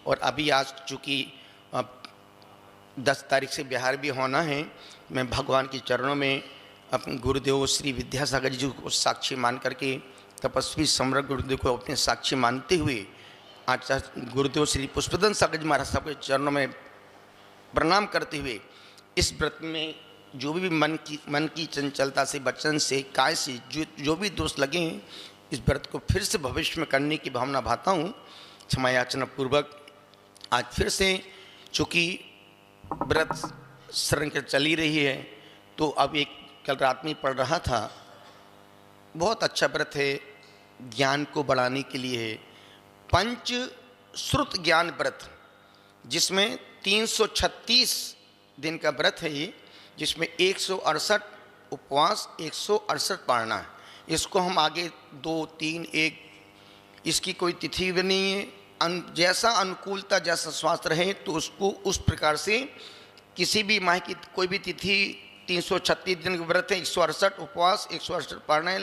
और अभी आज चूँकि 10 तारीख से बिहार भी होना है, मैं भगवान के चरणों में अपने गुरुदेव श्री विद्यासागर जी को साक्षी मान करके, तपस्वी सम्राट गुरुदेव को अपने साक्षी मानते हुए आचार्य गुरुदेव श्री पुष्पदन सागर जी महाराज साहब के चरणों में प्रणाम करते हुए इस व्रत में जो भी मन की चंचलता से, वचन से, काय से जो भी दोष लगे हैं, इस व्रत को फिर से भविष्य में करने की भावना भाता हूँ क्षमा याचना पूर्वक। आज फिर से चूँकि व्रत शरण चली रही है, तो अब एक कल रात में पढ़ रहा था, बहुत अच्छा व्रत है, ज्ञान को बढ़ाने के लिए है, पंच श्रुत ज्ञान व्रत, जिसमें 336 दिन का व्रत है ये, जिसमें 168 उपवास, 168 पारना है। इसको हम आगे 2, 3, 1, इसकी कोई तिथि भी नहीं है, जैसा अनुकूलता, जैसा स्वास्थ्य रहे तो उसको उस प्रकार से किसी भी माह की कोई भी तिथि 336 दिन का व्रत है, 168 उपवास, 168 पारना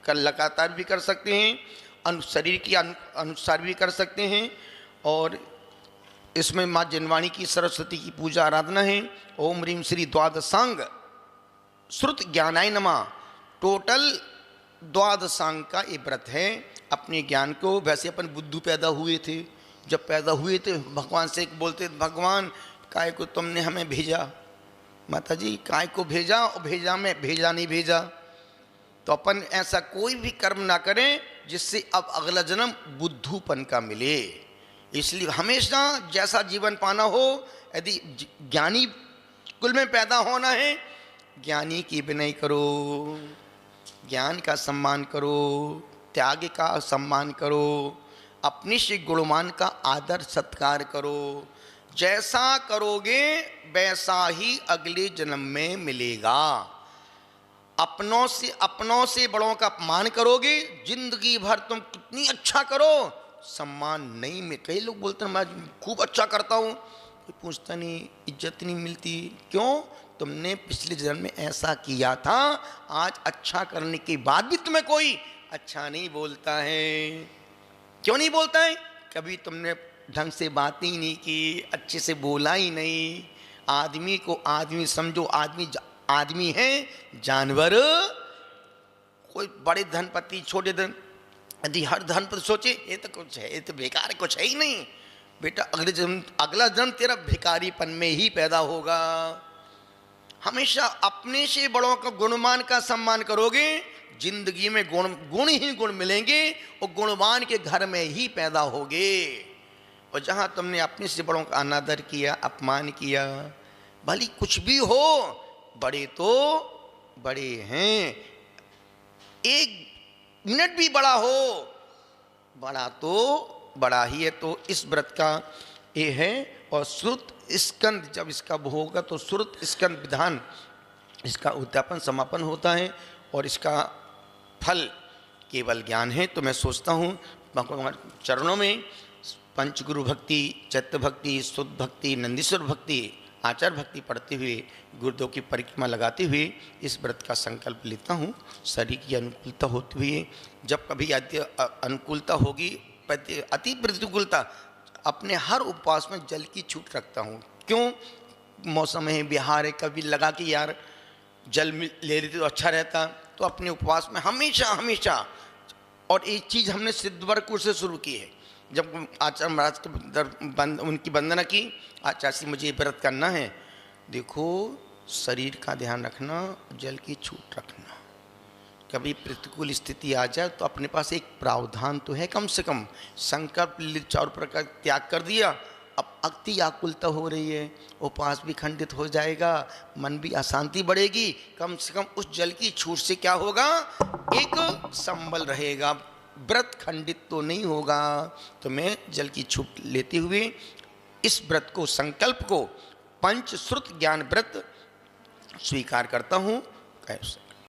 लगातार भी कर सकते हैं, शरीर के अनुसार भी कर सकते हैं। और इसमें माँ जनवाणी की सरस्वती की पूजा आराधना है। ओम ह्रीम श्री द्वादशांग श्रुत ज्ञानाय नमः, टोटल द्वादशांग का ये व्रत है। अपने ज्ञान को, वैसे अपन बुद्धू पैदा हुए थे, जब पैदा हुए थे भगवान से बोलते, भगवान काय को तुमने हमें भेजा, माता जी काय को भेजा, और भेजा नहीं भेजा। तो अपन ऐसा कोई भी कर्म ना करें जिससे अब अगला जन्म बुद्धूपन का मिले। इसलिए हमेशा जैसा जीवन पाना हो, यदि ज्ञानी कुल में पैदा होना है, ज्ञानी की विनय करो, ज्ञान का सम्मान करो, त्याग का सम्मान करो, अपने से गुणवान का आदर सत्कार करो। जैसा करोगे वैसा ही अगले जन्म में मिलेगा। अपनों से बड़ों का अपमान करोगे, जिंदगी भर तुम कितनी अच्छा करो, सम्मान नहीं मिल। कई लोग बोलते हैं मैं खूब अच्छा करता हूँ, कोई पूछता नहीं, इज्जत नहीं मिलती। क्यों? तुमने पिछले जन्म में ऐसा किया था, आज अच्छा करने के बाद भी तुम्हें कोई अच्छा नहीं बोलता है। क्यों नहीं बोलता है? कभी तुमने ढंग से बात ही नहीं की, अच्छे से बोला ही नहीं। आदमी को आदमी समझो, आदमी है, जानवर कोई बड़े धनपति छोटे धन, यदि हर धनपति सोचे ये तो कुछ है, ये तो बेकार है, कुछ है ही नहीं, बेटा अगला जन्म तेरा भिखारीपन में ही पैदा होगा। हमेशा अपने से बड़ों का गुणमान का सम्मान करोगे, जिंदगी में गुण ही गुण मिलेंगे, और गुणवान के घर में ही पैदा होगे। और जहाँ तुमने अपने से बड़ों का अनादर किया, अपमान किया, भली कुछ भी हो, बड़े तो बड़े हैं, एक मिनट भी बड़ा हो, बड़ा तो बड़ा ही है। तो इस व्रत का ये है। और श्रुत स्कंद, जब इसका होगा तो श्रुत स्कंद विधान, इसका उद्यापन समापन होता है, और इसका फल केवल ज्ञान है। तो मैं सोचता हूँ भगवान चरणों में पंचगुरु भक्ति, चैत्य भक्ति, शुद्ध भक्ति, नंदीश्वर भक्ति, आचार भक्ति पढ़ते हुए, गुरुदेव की परिक्रमा लगाते हुए इस व्रत का संकल्प लेता हूँ। शरीर की अनुकूलता होते हुए, जब कभी अनुकूलता होगी, अति प्रतिकूलता, अपने हर उपवास में जल की छूट रखता हूँ। क्यों? मौसम है, बिहार है, कभी लगा कि यार जल ले लेते तो अच्छा रहता, तो अपने उपवास में हमेशा। और एक चीज़ हमने सिद्धवरकुर से शुरू की है। जब आचार्य महाराज के उनकी वंदना की, आचार्य से मुझे व्रत करना है, देखो शरीर का ध्यान रखना, जल की छूट रखना। कभी प्रतिकूल स्थिति आ जाए तो अपने पास एक प्रावधान तो है, कम से कम संकल्प 4 प्रकार त्याग कर दिया। अब अति आकुलता हो रही है, उपवास भी खंडित हो जाएगा, मन भी अशांति बढ़ेगी, कम से कम उस जल की छूट से क्या होगा, एक संबल रहेगा, व्रत खंडित तो नहीं होगा। तो मैं जल की छूट लेते हुए इस व्रत को, संकल्प को, पंचश्रुत ज्ञान व्रत स्वीकार करता हूँ। कैसे